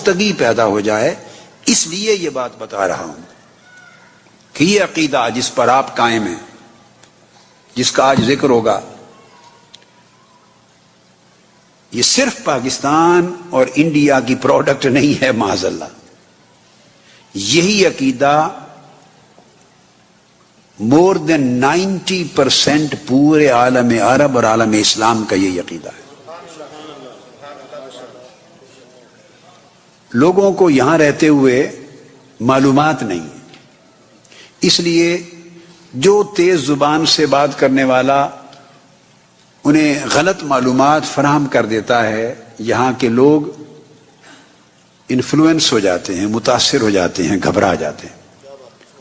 پختگی پیدا ہو جائے، اس لیے یہ بات بتا رہا ہوں کہ یہ عقیدہ جس پر آپ قائم ہیں، جس کا آج ذکر ہوگا، یہ صرف پاکستان اور انڈیا کی پروڈکٹ نہیں ہے معاذ اللہ. یہی عقیدہ مور دین 90% پورے عالم عرب اور عالم اسلام کا یہی عقیدہ ہے. لوگوں کو یہاں رہتے ہوئے معلومات نہیں، اس لیے جو تیز زبان سے بات کرنے والا انہیں غلط معلومات فراہم کر دیتا ہے، یہاں کے لوگ انفلوئنس ہو جاتے ہیں، متاثر ہو جاتے ہیں، گھبرا جاتے ہیں.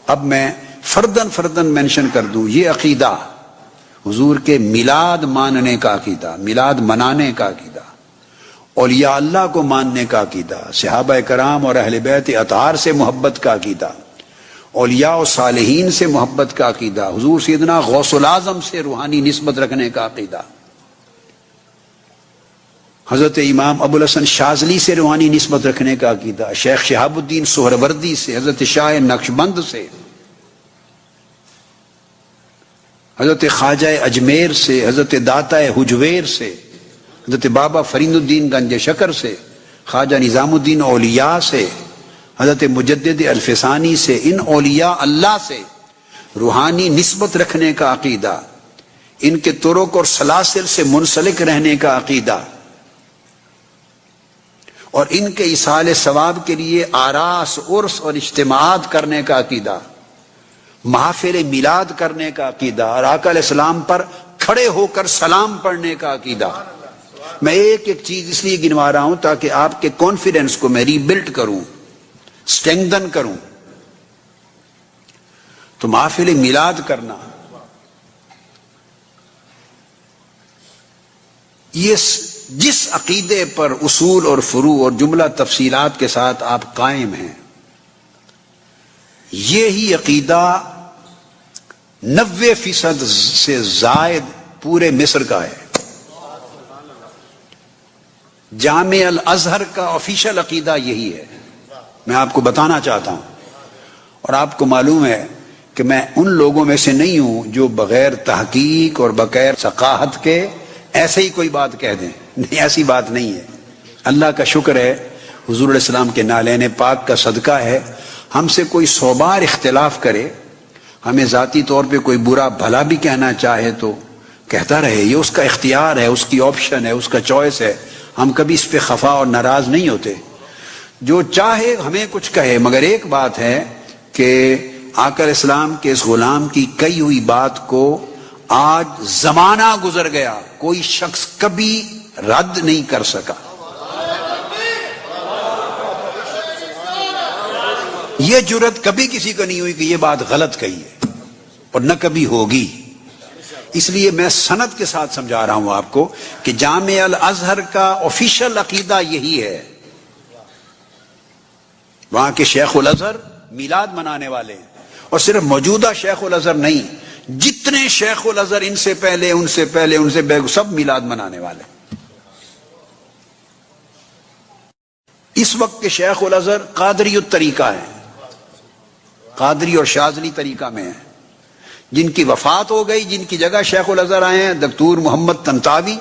اب میں فردن مینشن کر دوں، یہ عقیدہ حضور کے میلاد ماننے کا عقیدہ، میلاد منانے کا عقیدہ، اولیاء اللہ کو ماننے کا عقیدہ، صحابہ کرام اور اہل بیت اطہار سے محبت کا عقیدہ، اولیاء و صالحین سے محبت کا عقیدہ، حضور سیدنا غوث الاعظم سے روحانی نسبت رکھنے کا عقیدہ، حضرت امام ابو الحسن شاذلی سے روحانی نسبت رکھنے کا عقیدہ، شیخ شہاب الدین سہروردی سے، حضرت شاہ نقشبند سے، حضرت خواجہ اجمیر سے، حضرت داتا حجویر سے، حضرت بابا فرید الدین گنج شکر سے، خواجہ نظام الدین اولیاء سے، حضرت مجدد الفسانی سے، ان اولیاء اللہ سے روحانی نسبت رکھنے کا عقیدہ، ان کے طرق اور سلاسل سے منسلک رہنے کا عقیدہ، اور ان کے ایصال ثواب کے لیے آراس، عرس اور اجتماعات کرنے کا عقیدہ، محافل میلاد کرنے کا عقیدہ، اور آقا علیہ السلام پر کھڑے ہو کر سلام پڑھنے کا عقیدہ. میں ایک ایک چیز اس لیے گنوا رہا ہوں تاکہ آپ کے کانفیڈنس کو میں ری بلڈ کروں، اسٹرینگدن کروں. تو محافل میلاد کرنا، یہ جس عقیدے پر اصول اور فروع اور جملہ تفصیلات کے ساتھ آپ قائم ہیں، یہی عقیدہ 90% سے زائد پورے مصر کا ہے. جامع الازہر کا آفیشل عقیدہ یہی ہے. میں آپ کو بتانا چاہتا ہوں، اور آپ کو معلوم ہے کہ میں ان لوگوں میں سے نہیں ہوں جو بغیر تحقیق اور بغیر ثقافت کے ایسے ہی کوئی بات کہہ دیں. نہیں، ایسی بات نہیں ہے. اللہ کا شکر ہے، حضور علیہ السلام کے نالین پاک کا صدقہ ہے، ہم سے کوئی 100 بار اختلاف کرے، ہمیں ذاتی طور پہ کوئی برا بھلا بھی کہنا چاہے تو کہتا رہے. یہ اس کا اختیار ہے، اس کی آپشن ہے، اس کا چوائس ہے. ہم کبھی اس پہ خفا اور ناراض نہیں ہوتے. جو چاہے ہمیں کچھ کہے، مگر ایک بات ہے کہ آقا علیہ السلام کے اس غلام کی کئی ہوئی بات کو آج زمانہ گزر گیا، کوئی شخص کبھی رد نہیں کر سکا. یہ جرت کبھی کسی کو نہیں ہوئی کہ یہ بات غلط کہی ہے، اور نہ کبھی ہوگی. اس لیے میں سند کے ساتھ سمجھا رہا ہوں آپ کو کہ جامع الازہر کا آفیشل عقیدہ یہی ہے. وہاں کے شیخ الازہر میلاد منانے والے ہیں، اور صرف موجودہ شیخ الازہر نہیں، جتنے شیخ الازہر ان سے پہلے، ان سے پہلے، ان سے پہلے، سب میلاد منانے والے. اس وقت کے شیخ الازہر قادری الطریقہ ہیں، قادری اور شاذلی طریقہ میں ہیں. جن کی وفات ہو گئی، جن کی جگہ شیخ الازہر آئے ہیں، دکتور محمد طنطاوی،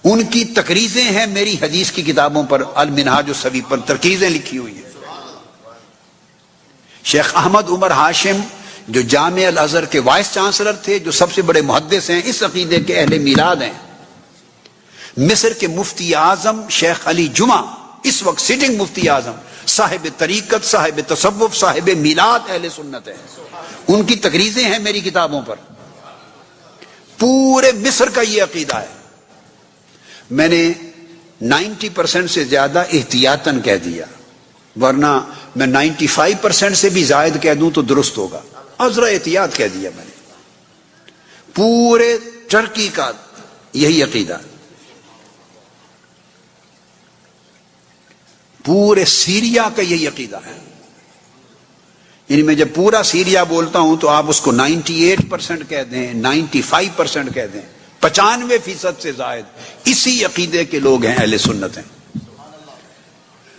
ان کی تقریزیں ہیں میری حدیث کی کتابوں پر، المنہاج الصوی پر تقریزیں لکھی ہوئی ہیں. شیخ احمد عمر ہاشم جو جامع الازہر کے وائس چانسلر تھے، جو سب سے بڑے محدث ہیں، اس عقیدے کے اہل میلاد ہیں. مصر کے مفتی اعظم شیخ علی جمعہ، اس وقت سٹنگ مفتی اعظم، صاحب طریقت، صاحب تصوف، صاحب میلاد، اہل سنت ہے. ان کی تقریزیں ہیں میری کتابوں پر. پورے مصر کا یہ عقیدہ ہے. میں نے 90% سے زیادہ احتیاطاً کہہ دیا، ورنہ میں 95% سے بھی زائد کہہ دوں تو درست ہوگا. ذرا احتیاط کہہ دیا میں نے. پورے ترکی کا یہی عقیدہ، پورے سیریا کا یہی عقیدہ ہے. یعنی میں جب پورا سیریا بولتا ہوں تو آپ اس کو 98% کہہ دیں، 95% کہہ دیں، 95% سے زائد اسی عقیدے کے لوگ ہیں، اہل سنت ہیں.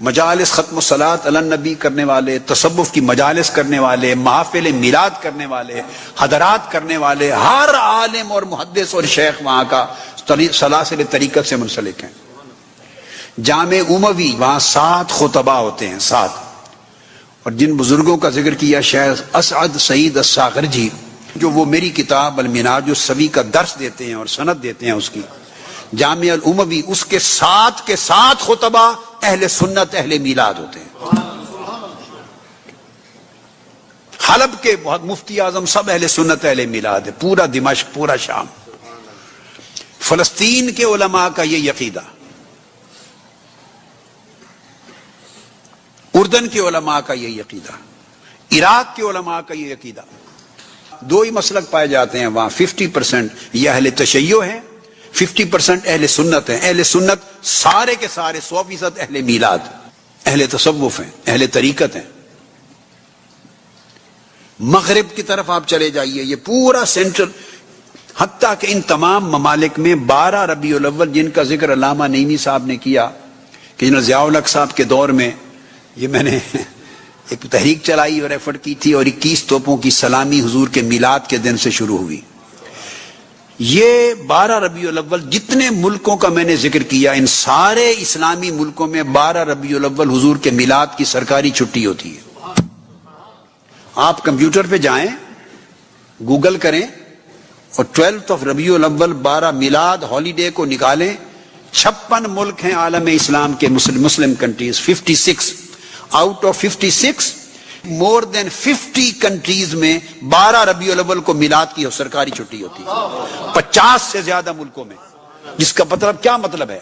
مجالس ختم الصلاۃ علی النبی کرنے والے، تصوف کی مجالس کرنے والے، محافل میلاد کرنے والے، حضرات کرنے والے، ہر عالم اور محدث اور شیخ وہاں کا سلاسل طریقت سے منسلک ہیں۔ جامع اموی وہاں 7 خطبہ ہوتے ہیں، 7۔ اور جن بزرگوں کا ذکر کیا شیخ اسعد سعید الساغرجی، جو وہ میری کتاب المنہاج السوی کا درس دیتے ہیں اور سند دیتے ہیں اس کی، جامع الاموی، اس کے 7 خطبہ اہل سنت اہل میلاد ہوتے ہیں۔ حلب کے بہت مفتی اعظم سب اہل سنت اہل میلاد ہے، پورا دمشق، پورا شام۔ فلسطین کے علماء کا یہ عقیدہ، اردن کے علماء کا یہ عقیدہ، عراق کے علماء کا یہ عقیدہ۔ 2 ہی مسلک پائے جاتے ہیں وہاں، 50% یہ اہل تشیع ہے، 50% اہل سنت ہیں۔ اہل سنت سارے کے سارے 100% اہل میلاد، اہل تصوف ہیں، اہل طریقت ہیں۔ مغرب کی طرف آپ چلے جائیے، یہ پورا سینٹرل، حتیٰ کہ ان تمام ممالک میں 12 ربیع الاول جن کا ذکر علامہ نعیمی صاحب نے کیا کہ جنرل ضیاء الحق صاحب کے دور میں، یہ میں نے ایک تحریک چلائی اور ایفرٹ کی تھی، اور 21 توپوں کی سلامی حضور کے میلاد کے دن سے شروع ہوئی۔ یہ 12 ربیع الاول جتنے ملکوں کا میں نے ذکر کیا، ان سارے اسلامی ملکوں میں 12 ربیع الاول حضور کے میلاد کی سرکاری چھٹی ہوتی ہے۔ آپ کمپیوٹر پہ جائیں، گوگل کریں اور 12 ربیع الاول 12 میلاد ہالیڈے کو نکالیں۔ 56 ملک ہیں عالم اسلام کے، مسلم countries, 56 out of 56، more than 50 countries میں 12 ربیع الاول کو میلاد کی سرکاری چھٹی ہوتی ہے، 50 سے زیادہ ملکوں میں۔ جس کا مطلب کیا مطلب ہے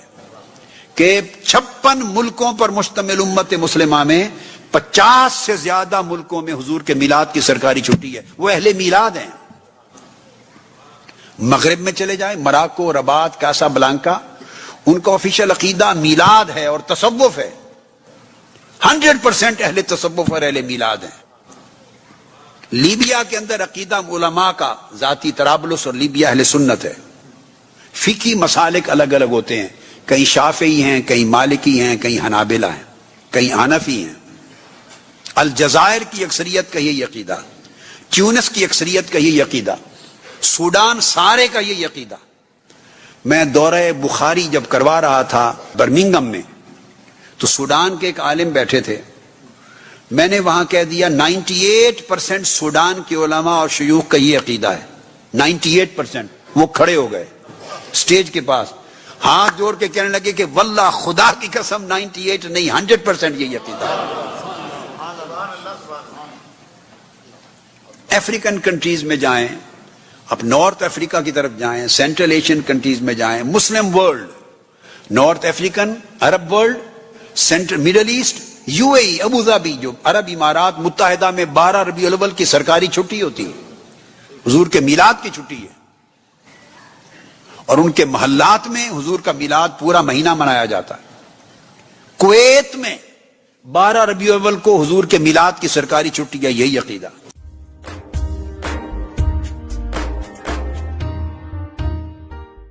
کہ 56 ملکوں پر مشتمل امت مسلمہ میں 50 سے زیادہ ملکوں میں حضور کے میلاد کی سرکاری چھٹی ہے، وہ اہل میلاد ہیں۔ مغرب میں چلے جائیں، مراکو، رباط، کاسا بلانکا، ان کا آفیشیل عقیدہ میلاد ہے اور تصوف ہے، 100% اہل تصوف اور اہل میلاد ہیں۔ لیبیا کے اندر عقیدہ علماء کا ذاتی طرابلس اور لیبیا اہل سنت ہے۔ فقہی مسالک الگ الگ ہوتے ہیں، کہیں شافعی ہیں، کہیں مالکی ہیں، کہیں حنابلہ ہیں، کہیں حنفی ہیں۔ الجزائر کی اکثریت کا یہی عقیدہ، تیونس کی اکثریت کا یہی عقیدہ، سوڈان سارے کا یہی عقیدہ۔ میں دورہ بخاری جب کروا رہا تھا برمنگم میں، تو سوڈان کے ایک عالم بیٹھے تھے، میں نے وہاں کہہ دیا 98% سوڈان کے علماء اور شیوخ کا یہ عقیدہ ہے، 98%۔ وہ کھڑے ہو گئے سٹیج کے پاس، ہاتھ جوڑ کے کہنے لگے کہ واللہ خدا کی قسم 98 نہیں، 100% یہ عقیدہ ہے۔ افریقن کنٹریز میں جائیں، اب نارتھ افریقہ کی طرف جائیں، سینٹرل ایشین کنٹریز میں جائیں، مسلم ورلڈ، نارتھ افریقن، عرب world, central middle east, U A E, Abu Dhabi, جو عرب امارات متحدہ میں 12 ربیع الاول کی سرکاری چھٹی ہوتی ہے، حضور کے میلاد کی چھٹی ہے، اور ان کے محلات میں حضور کا میلاد پورا مہینہ منایا جاتا ہے۔ کویت میں 12 ربیع الاول کو حضور کے میلاد کی سرکاری چھٹی ہے، یہی عقیدہ۔